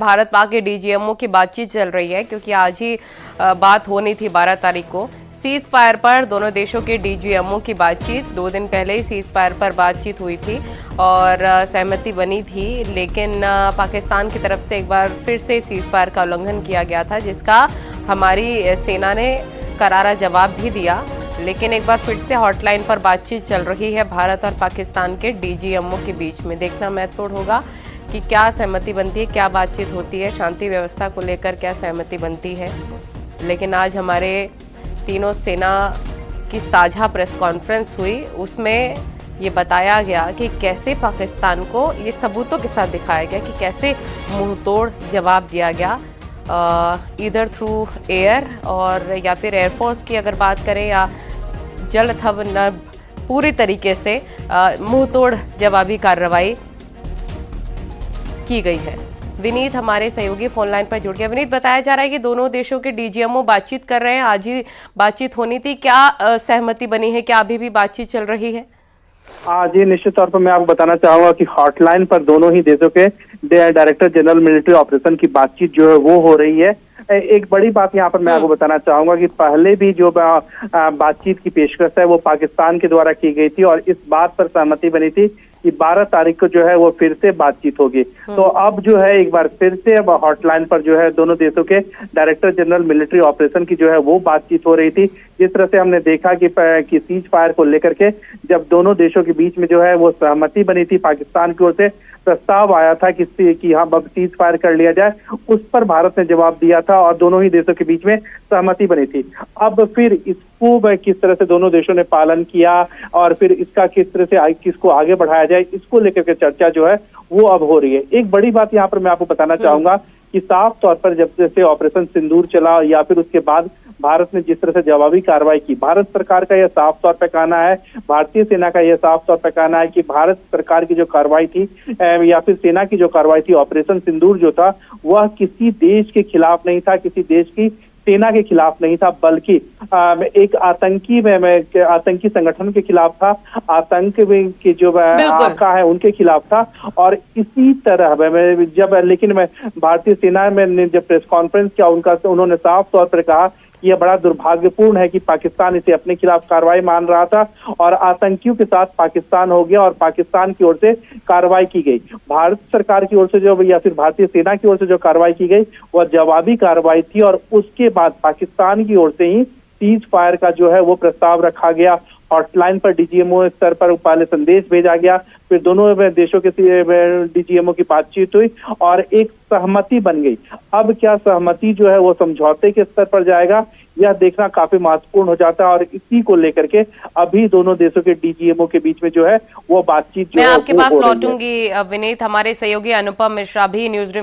भारत पाक के डीजीएमओ की बातचीत चल रही है क्योंकि आज ही बात होनी थी 12 तारीख को सीज फायर पर। दोनों देशों के डीजीएमओ की बातचीत 2 दिन पहले ही सीज फायर पर बातचीत हुई थी और सहमति बनी थी, लेकिन पाकिस्तान की तरफ से एक बार फिर से सीज फायर का उल्लंघन किया गया था, जिसका हमारी सेना ने करारा जवाब भी दिया। लेकिन एक बार फिर से हॉटलाइन पर बातचीत चल रही है भारत और पाकिस्तान के डीजीएमओ के बीच में। देखना महत्वपूर्ण होगा कि क्या सहमति बनती है, क्या बातचीत होती है, शांति व्यवस्था को लेकर क्या सहमति बनती है। लेकिन आज हमारे तीनों सेना की साझा प्रेस कॉन्फ्रेंस हुई, उसमें ये बताया गया कि कैसे पाकिस्तान को ये सबूतों के साथ दिखाया गया कि कैसे मुंहतोड़ जवाब दिया गया, इधर थ्रू एयर और या फिर एयरफोर्स की अगर बात करें या जल अथवा नभ, पूरी तरीके से मुंहतोड़ जवाबी कार्रवाई की गई है। विनीत हमारे सहयोगी फोन लाइन पर जुड़ गया। विनीत, बताया जा रहा है कि दोनों देशों के डीजीएमओ बातचीत कर रहे हैं, आज ही बातचीत होनी थी, क्या सहमति बनी है, क्या अभी भी बातचीत चल रही है? हाँ जी, निश्चित तौर पर मैं आपको बताना चाहूंगा कि हॉटलाइन पर दोनों ही देशों के डायरेक्टर जनरल मिलिट्री ऑपरेशन की बातचीत जो है वो हो रही है। एक बड़ी बात यहाँ पर मैं आपको बताना चाहूंगा कि पहले भी जो बातचीत की पेशकश है वो पाकिस्तान के द्वारा की गई थी और इस बात पर सहमति बनी थी कि 12 तारीख को जो है वो फिर से बातचीत होगी। तो अब जो है एक बार फिर से अब हॉटलाइन पर जो है दोनों देशों के डायरेक्टर जनरल मिलिट्री ऑपरेशन की जो है वो बातचीत हो रही थी। जिस तरह से हमने देखा कि सीज फायर को लेकर के जब दोनों देशों के बीच में जो है वो सहमति बनी थी, पाकिस्तान की ओर से प्रस्ताव आया था कि हाँ अब सीज फायर कर लिया जाए, उस पर भारत ने जवाब दिया था और दोनों ही देशों के बीच में सहमति बनी थी। अब फिर इसको किस तरह से दोनों देशों ने पालन किया और फिर इसका किस तरह से किसको आगे बढ़ाया जाए, इसको लेकर के चर्चा जो है वो अब हो रही है। एक बड़ी बात यहाँ पर मैं आपको बताना चाहूंगा कि साफ तौर पर जब जैसे ऑपरेशन सिंदूर चला या फिर उसके बाद भारत ने जिस तरह से जवाबी कार्रवाई की, भारत सरकार का यह साफ तौर पर कहना है, भारतीय सेना का यह साफ तौर पर कहना है कि भारत सरकार की जो कार्रवाई थी या फिर सेना की जो कार्रवाई थी, ऑपरेशन सिंदूर जो था वह किसी देश के खिलाफ नहीं था, किसी देश की सेना के खिलाफ नहीं था, बल्कि एक आतंकी संगठन के खिलाफ था, आतंक के जो आका है उनके खिलाफ था। और इसी तरह जब लेकिन भारतीय सेना में जब प्रेस कॉन्फ्रेंस किया उन्होंने साफ तौर पर कहा यह बड़ा दुर्भाग्यपूर्ण है कि पाकिस्तान इसे अपने खिलाफ कार्रवाई मान रहा था और आतंकियों के साथ पाकिस्तान हो गया और पाकिस्तान की ओर से कार्रवाई की गई। भारत सरकार की ओर से जो या फिर भारतीय सेना की ओर से जो कार्रवाई की गई वह जवाबी कार्रवाई थी और उसके बाद पाकिस्तान की ओर से ही सीज फायर का जो है वो प्रस्ताव रखा गया। हॉटलाइन पर डीजीएमओ स्तर पर पहले संदेश भेजा गया, फिर दोनों देशों के डीजीएमओ की बातचीत हुई और एक सहमति बन गई। अब क्या सहमति जो है वो समझौते के स्तर पर जाएगा, यह देखना काफी महत्वपूर्ण हो जाता है और इसी को लेकर के अभी दोनों देशों के डीजीएमओ के बीच में जो है वो बातचीत जो है मैं आपके पास लौटूंगी। विनीत, हमारे सहयोगी अनुपम मिश्रा भी न्यूज